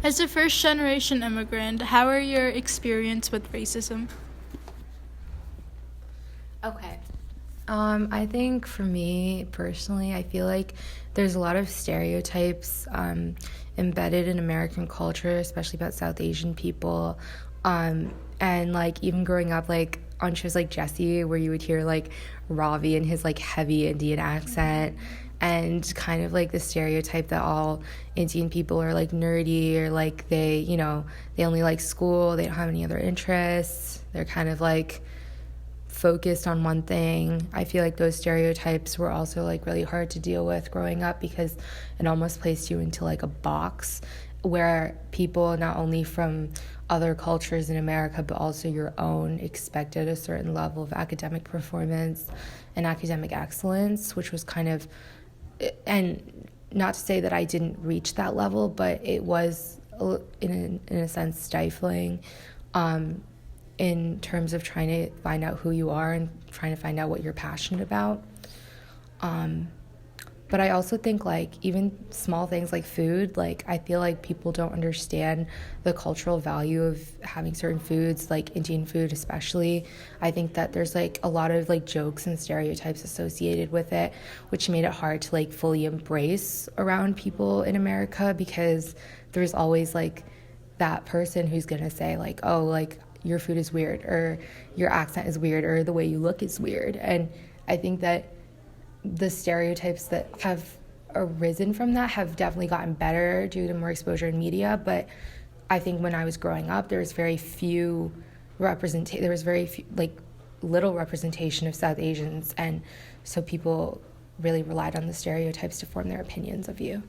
As a first-generation immigrant, how are your experience with racism? Okay. I think for me personally, I feel like there's a lot of stereotypes embedded in American culture, especially about South Asian people. And like even growing up, like on shows like Jessie, where you would hear like Ravi and his like heavy Indian accent, and kind of like the stereotype that all Indian people are like nerdy, or like they only like school, they don't have any other interests, they're kind of like focused on one thing. I feel like those stereotypes were also like really hard to deal with growing up, because it almost placed you into like a box where people not only from other cultures in America but also your own expected a certain level of academic performance and academic excellence, which was kind of, and not to say that I didn't reach that level, but it was in a sense stifling in terms of trying to find out who you are and trying to find out what you're passionate about. But I also think like even small things like food, like I feel like people don't understand the cultural value of having certain foods, like Indian food especially. I think that there's like a lot of like jokes and stereotypes associated with it, which made it hard to like fully embrace around people in America, because there's always like that person who's gonna say like, oh, like your food is weird, or your accent is weird, or the way you look is weird. And I think that the stereotypes that have arisen from that have definitely gotten better due to more exposure in media. But I think when I was growing up, there was very few like little representation of South Asians, and so people really relied on the stereotypes to form their opinions of you.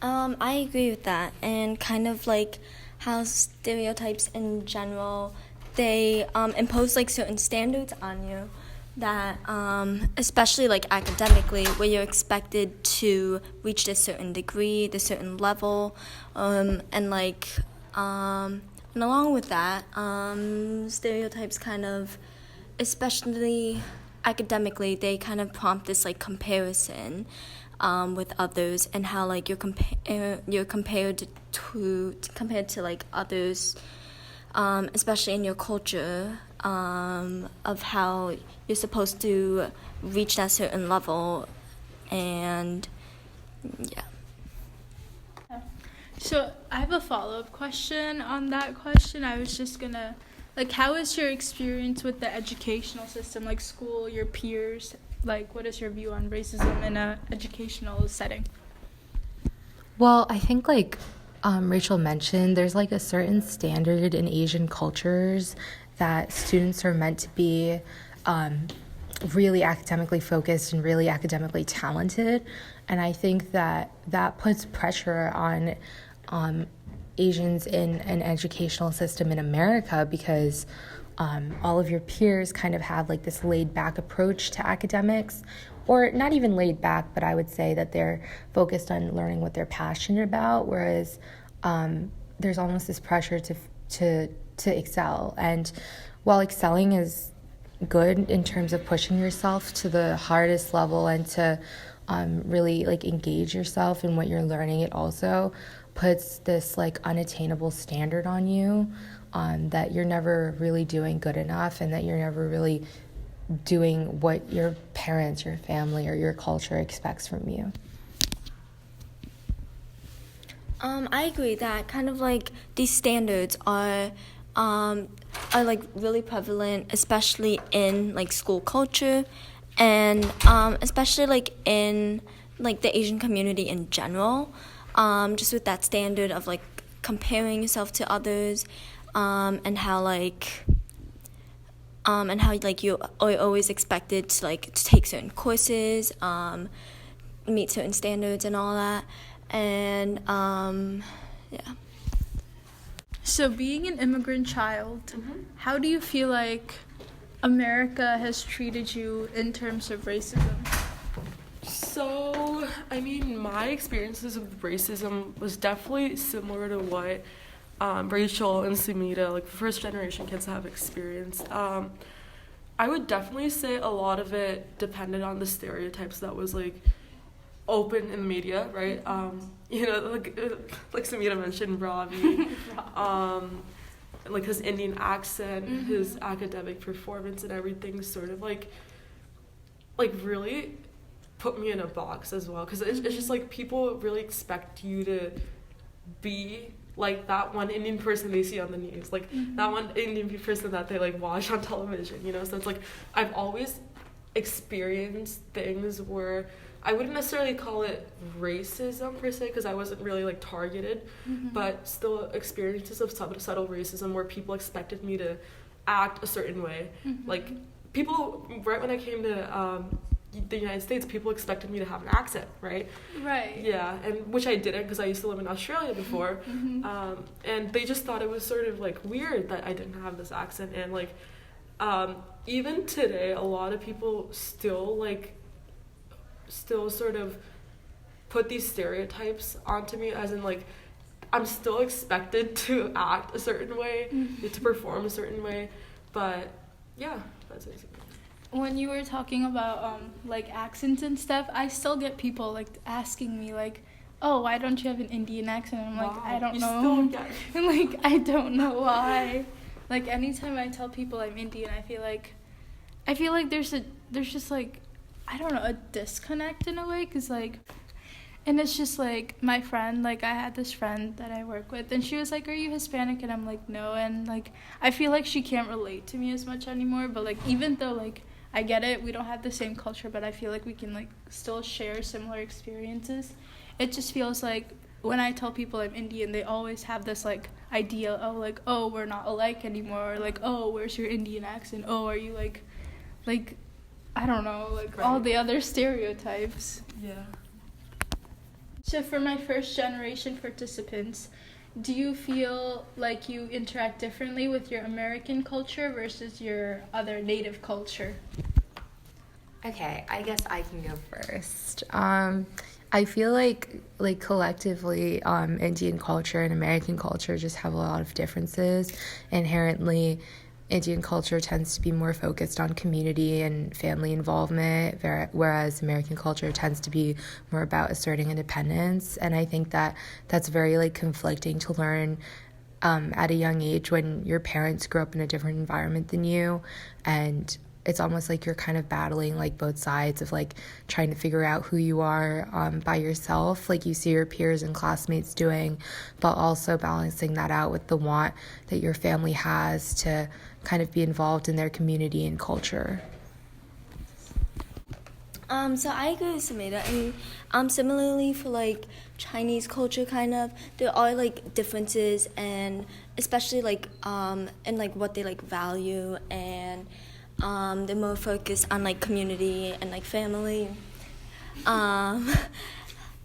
I agree with that, and kind of like how stereotypes in general, they impose like certain standards on you that especially like academically, where you're expected to reach this certain degree, this certain level, and along with that, stereotypes kind of, especially academically, they kind of prompt this like comparison with others, and how like you're compared to like others, especially in your culture, of how you're supposed to reach that certain level, and yeah. So I have a follow-up question on that question. I was just gonna, like, how is your experience with the educational system, like school, your peers? Like, what is your view on racism in an educational setting? Well, I think like Rachel mentioned, there's like a certain standard in Asian cultures that students are meant to be really academically focused and really academically talented. And I think that that puts pressure on Asians in an educational system in America, because all of your peers kind of have like this laid back approach to academics, or not even laid back, but I would say that they're focused on learning what they're passionate about, whereas there's almost this pressure to excel. And while excelling is good in terms of pushing yourself to the hardest level and to really like engage yourself in what you're learning, it also puts this like unattainable standard on you, that you're never really doing good enough, and that you're never really doing what your parents, your family, or your culture expects from you. I agree that kind of like these standards are like really prevalent, especially in like school culture, and especially like in like the Asian community in general, just with that standard of like comparing yourself to others, and how like you are always expected to like to take certain courses, meet certain standards and all that, and yeah. So being an immigrant child, how do you feel like America has treated you in terms of racism? So, I mean, my experiences with racism was definitely similar to what Rachel and Sumita, like first generation kids, have experienced. I would definitely say a lot of it depended on the stereotypes that was like open in the media, right? you know, like Samita mentioned, Ravi, like his Indian accent, his academic performance and everything sort of like really put me in a box as well, because it's just like people really expect you to be like that one Indian person they see on the news, like that one Indian person that they like watch on television, you know. So it's like I've always experienced things where I wouldn't necessarily call it racism per se, because I wasn't really like targeted, but still experiences of subtle racism where people expected me to act a certain way. Like people, right when I came to the United States, people expected me to have an accent, right? Right. Yeah, and which I didn't, because I used to live in Australia before, and they just thought it was sort of like weird that I didn't have this accent, and like even today, a lot of people still sort of put these stereotypes onto me, as in like I'm still expected to act a certain way, to perform a certain way, but yeah, that's basically. When you were talking about like accents and stuff, I still get people like asking me like, oh, why don't you have an Indian accent? And I'm like, I don't know. Still get And like, I don't know why. Like anytime I tell people I'm Indian, I feel like there's just like, I don't know, a disconnect in a way, because like, and it's just like my friend, like I had this friend that I work with, and she was like, are you Hispanic? And I'm like, no. And like I feel like she can't relate to me as much anymore, but like even though like I get it, we don't have the same culture, but I feel like we can like still share similar experiences. It just feels like when I tell people I'm Indian, they always have this like idea of like, oh, we're not alike anymore, or like, oh, where's your Indian accent? Oh, are you like I don't know, like all the other stereotypes. Yeah. So for my first generation participants, do you feel like you interact differently with your American culture versus your other native culture? Okay, I guess I can go first. I feel like collectively, Indian culture and American culture just have a lot of differences. Inherently, Indian culture tends to be more focused on community and family involvement, whereas American culture tends to be more about asserting independence. And I think that that's very like conflicting to learn at a young age when your parents grew up in a different environment than you, and it's almost like you're kind of battling like both sides of like trying to figure out who you are by yourself, like you see your peers and classmates doing, but also balancing that out with the want that your family has to kind of be involved in their community and culture. So I agree with Samita, and similarly for like Chinese culture, kind of there are like differences, and especially like in like what they like value, and they're more focused on like community and like family,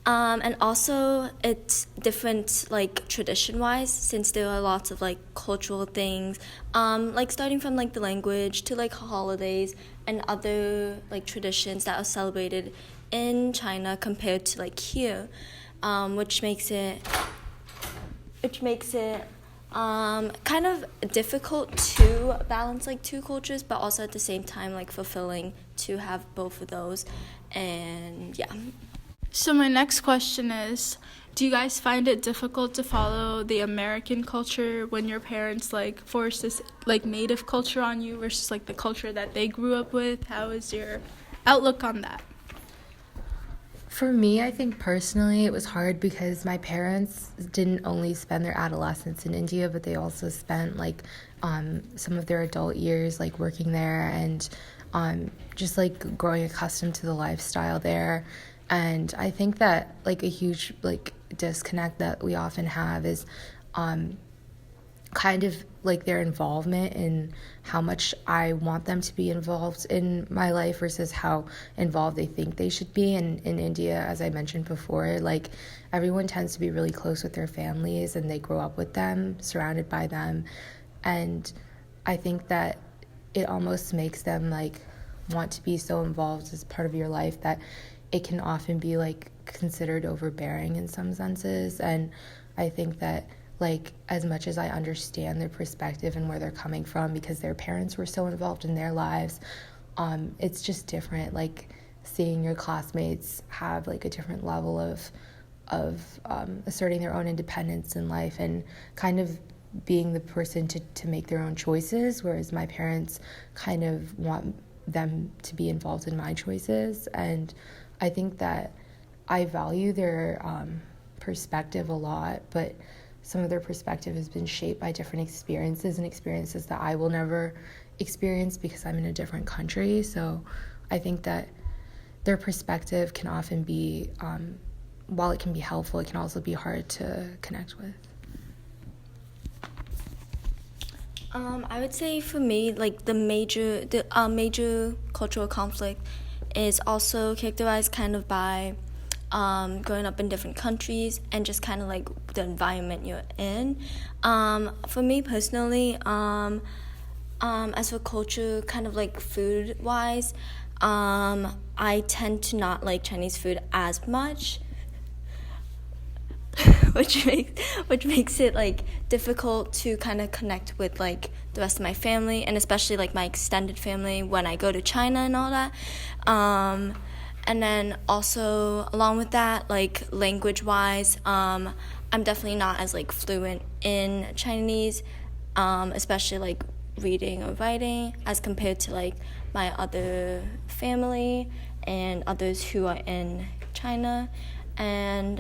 and also it's different like tradition wise, since there are lots of like cultural things, like starting from like the language to like holidays and other like traditions that are celebrated in China compared to like here, which makes it kind of difficult to balance like two cultures, but also at the same time like fulfilling to have both of those. And yeah. So my next question is, do you guys find it difficult to follow the American culture when your parents like force this like native culture on you versus like the culture that they grew up with? How is your outlook on that? For me, I think personally it was hard because my parents didn't only spend their adolescence in India, but they also spent like some of their adult years like working there and just like growing accustomed to the lifestyle there. And I think that like a huge like disconnect that we often have is kind of like their involvement in how much I want them to be involved in my life versus how involved they think they should be. And in India, as I mentioned before, like everyone tends to be really close with their families and they grow up with them, surrounded by them. And I think that it almost makes them like want to be so involved as part of your life that it can often be like considered overbearing in some senses. And I think that like as much as I understand their perspective and where they're coming from because their parents were so involved in their lives, it's just different like seeing your classmates have like a different level of asserting their own independence in life and kind of being the person to make their own choices, whereas my parents kind of want them to be involved in my choices. And I think that I value their perspective a lot, but some of their perspective has been shaped by different experiences and experiences that I will never experience because I'm in a different country. So I think that their perspective can often be, while it can be helpful, it can also be hard to connect with. I would say for me, like the major cultural conflict is also characterized kind of by growing up in different countries and just kind of like the environment you're in. For me personally, as for culture, kind of like food wise, I tend to not like Chinese food as much. which makes it like difficult to kind of connect with like the rest of my family, and especially like my extended family when I go to China and all that. And then also along with that, like language wise, I'm definitely not as like fluent in Chinese, especially like reading or writing, as compared to like my other family and others who are in China. And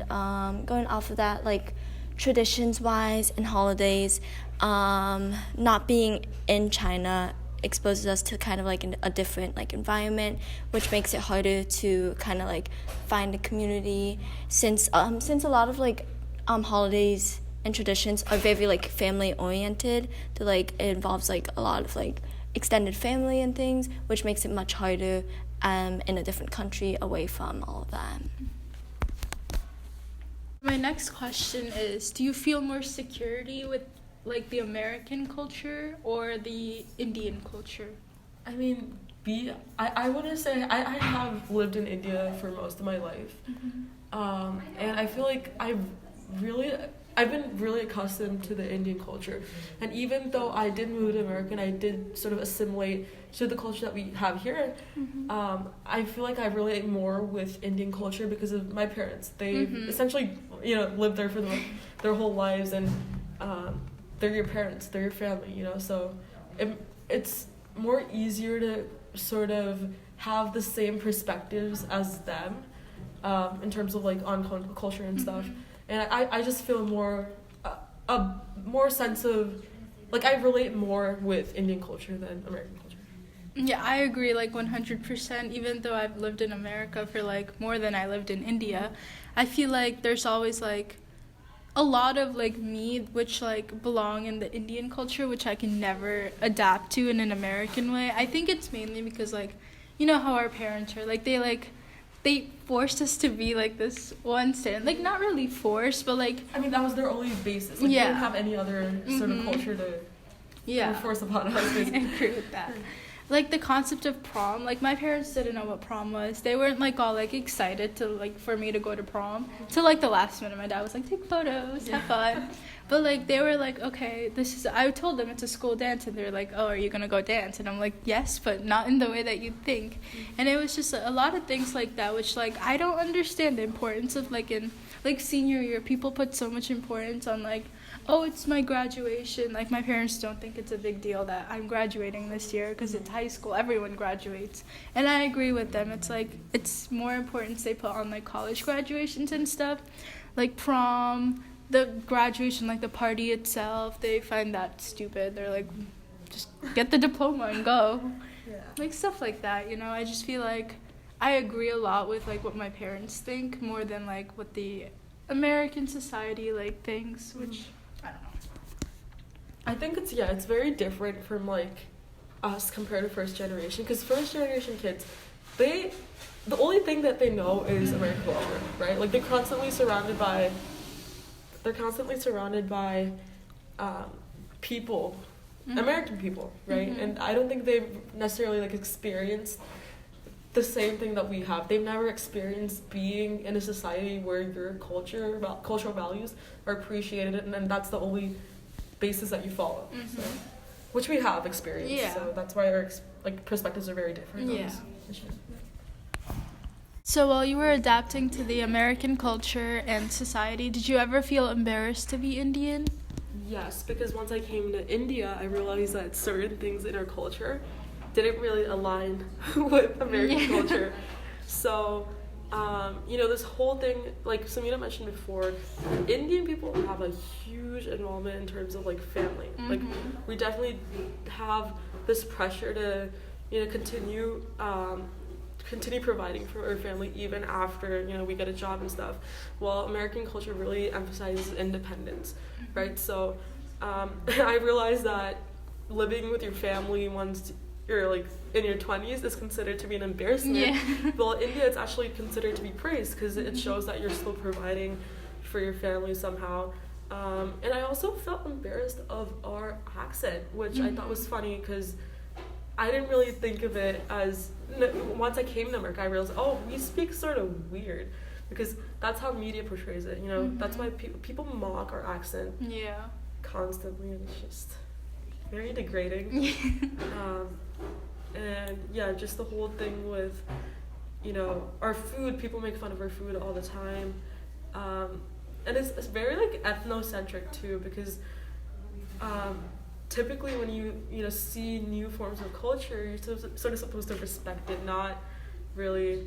going off of that, like traditions-wise and holidays, not being in China exposes us to kind of like a different like environment, which makes it harder to kind of like find a community, since a lot of like holidays and traditions are very like family oriented. To like it involves like a lot of like extended family and things, which makes it much harder in a different country away from all of that. My next question is, do you feel more security with like the American culture or the Indian culture? I mean, I want to say I have lived in India for most of my life. And I feel like I've been really accustomed to the Indian culture. And even though I did move to America and I did sort of assimilate to the culture that we have here, I feel like I relate more with Indian culture because of my parents. They essentially, lived there for their whole lives, and they're your parents, they're your family, so it's more easier to sort of have the same perspectives as them in terms of like on culture and stuff. And I just feel a more sense of, like, I relate more with Indian culture than American culture. Yeah, I agree, like, 100%. Even though I've lived in America for, like, more than I lived in India, I feel like there's always, like, a lot of, like, me, which, like, belong in the Indian culture, which I can never adapt to in an American way. I think it's mainly because, like, you know how our parents are, like, they forced us to be like this one stand, like not really forced, but like, I mean, that was their only basis. Like, they didn't have any other sort of culture to force upon us. I agree with that. Like the concept of prom, like my parents didn't know what prom was. They weren't like all like excited to like for me to go to prom till like the last minute. My dad was like, take photos, have fun. But like they were like, okay, I told them it's a school dance, and they're like, oh, are you gonna go dance? And I'm like, yes, but not in the way that you'd think. And it was just a lot of things like that, which like I don't understand the importance of, like in like senior year, people put so much importance on like, oh, it's my graduation. Like my parents don't think it's a big deal that I'm graduating this year because it's high school. Everyone graduates. And I agree with them. It's like, it's more importance they put on like college graduations and stuff, like prom, the graduation, like the party itself. They find that stupid. They're like, just get the diploma and go. Yeah. Like stuff like that, I just feel like I agree a lot with like what my parents think more than like what the American society like thinks, which I don't know. I think it's very different from like us compared to first generation, because first generation kids, the only thing that they know is American culture, right? Like they're constantly surrounded by people, American people, right? And I don't think they've necessarily like experienced the same thing that we have. They've never experienced being in a society where your cultural values are appreciated, and that's the only basis that you follow. So, which we have experienced. Yeah. So that's why our perspectives are very different. Yeah. So while you were adapting to the American culture and society, did you ever feel embarrassed to be Indian? Yes, because once I came to India, I realized that certain things in our culture didn't really align with American culture. So, this whole thing, like Samina mentioned before, Indian people have a huge involvement in terms of like family. Like, we definitely have this pressure to, continue providing for our family even after we get a job and stuff. While American culture really emphasizes independence, right? So I realized that living with your family once you're like in your 20s is considered to be an embarrassment. Yeah. Well, in India it's actually considered to be praised because it shows that you're still providing for your family somehow. And I also felt embarrassed of our accent, which I thought was funny because I didn't really think of it as, once I came to America, I realized, we speak sort of weird, because that's how media portrays it, that's why people mock our accent constantly, and it's just very degrading. And yeah, just the whole thing with, our food, people make fun of our food all the time. And it's very like ethnocentric too, because typically when you see new forms of culture, you're sort of supposed to respect it, not really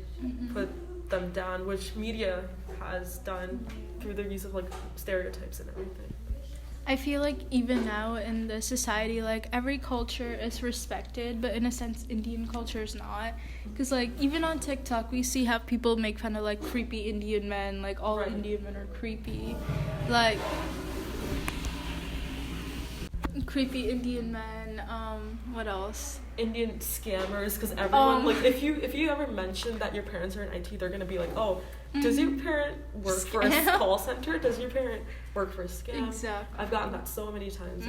put them down, which media has done through the use of like stereotypes and everything. I feel like even now in the society, like every culture is respected, but in a sense Indian culture is not, because like even on TikTok we see how people make fun of like creepy Indian men, like all Indian men are creepy, like creepy Indian men. What else? Indian scammers, because everyone like if you ever mention that your parents are in IT, they're gonna be like, does your parent work for a call center? Does your parent work for a scam? Exactly. I've gotten that so many times.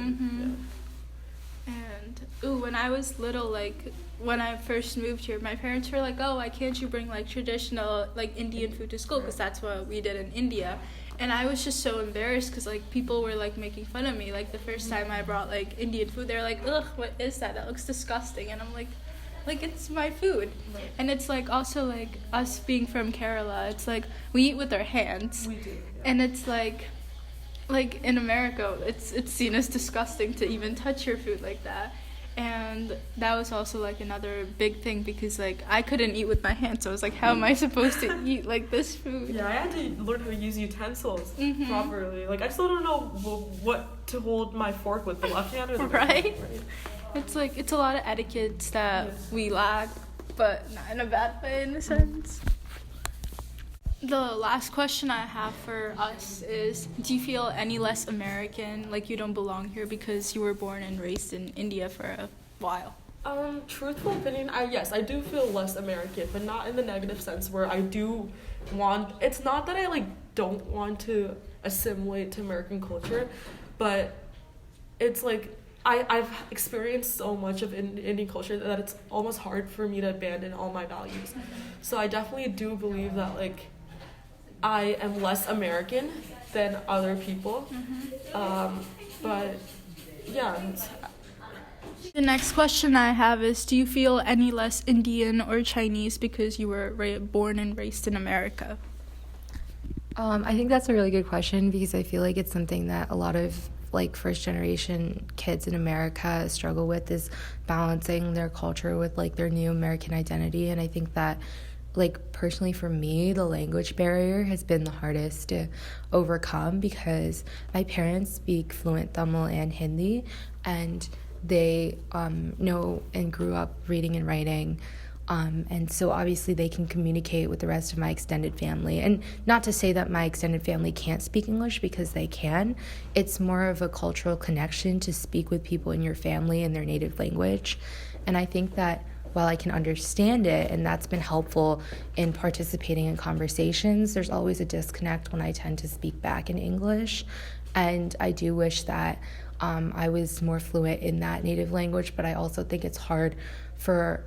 And when I was little, like when I first moved here, my parents were like, why can't you bring like traditional like Indian food to school, because that's what we did in India. And I was just so embarrassed because like people were like making fun of me. Like the first time I brought like Indian food, they were like, ugh, what is that? That looks disgusting. And I'm like it's my food. And it's like also like us being from Kerala, it's like we eat with our hands. We do. Yeah. And it's like in America, it's seen as disgusting to even touch your food like that. And that was also like another big thing, because like I couldn't eat with my hands, so I was like, how am I supposed to eat like this food? Yeah, I had to learn how to use utensils properly. Like I still don't know what to hold my fork with, the left hand or the right hand. Right? It's like it's a lot of etiquettes that we lack, but not in a bad way in a sense. The last question I have for us is, do you feel any less American, like you don't belong here because you were born and raised in India for a while? Truthful opinion, I do feel less American, but not in the negative sense where I do want, it's not that I like don't want to assimilate to American culture, but it's like I've experienced so much of Indian culture that it's almost hard for me to abandon all my values. So I definitely do believe that like I am less American than other people. But yeah. The next question I have is, do you feel any less Indian or Chinese because you were born and raised in America? I think that's a really good question, because I feel like it's something that a lot of like first generation kids in America struggle with, is balancing their culture with like their new American identity. And I think that like personally for me, the language barrier has been the hardest to overcome, because my parents speak fluent Tamil and Hindi, and they know and grew up reading and writing. And so obviously they can communicate with the rest of my extended family. And not to say that my extended family can't speak English, because they can. It's more of a cultural connection to speak with people in your family in their native language. And I think that while I can understand it, and that's been helpful in participating in conversations, there's always a disconnect when I tend to speak back in English. And I do wish that I was more fluent in that native language, but I also think it's hard for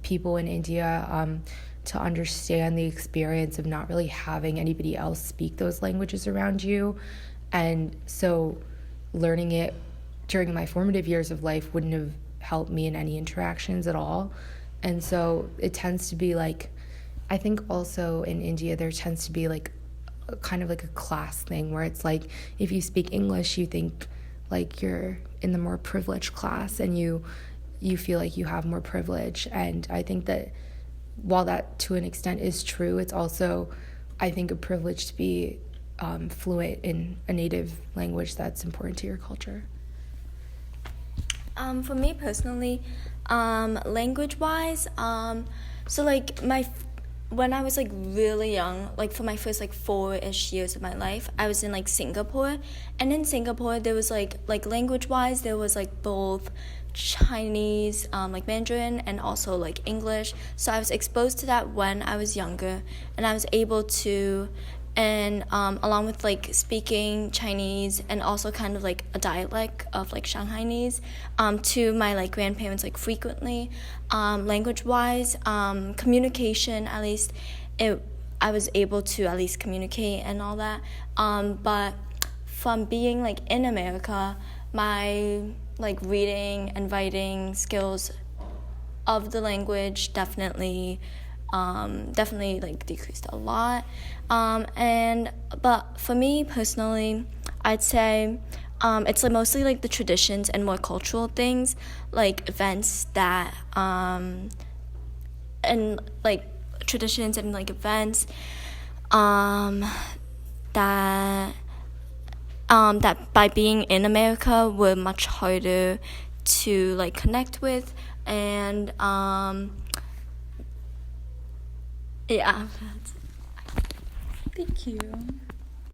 people in India to understand the experience of not really having anybody else speak those languages around you. And so learning it during my formative years of life wouldn't have helped me in any interactions at all. And so it tends to be like I think also in India there tends to be like kind of like a class thing where it's like if you speak English you think like you're in the more privileged class and you feel like you have more privilege. And I think that while that to an extent is true, it's also, I think, a privilege to be fluent in a native language that's important to your culture. For me personally, language-wise, so like when I was like really young, like for my first like 4-ish years of my life, I was in like Singapore, and in Singapore there was like language-wise there was like both Chinese, like Mandarin, and also like English. So I was exposed to that when I was younger, and I was able to, and along with like speaking Chinese and also kind of like a dialect of like Shanghainese, to my like grandparents like frequently, language wise, communication, at least I was able to at least communicate and all that, but from being like in America, my like reading and writing skills of the language definitely like decreased a lot, but for me personally, I'd say it's like mostly like the traditions and more cultural things, like events that and like traditions and like events that by being in America were much harder to like connect with, and yeah. Thank you.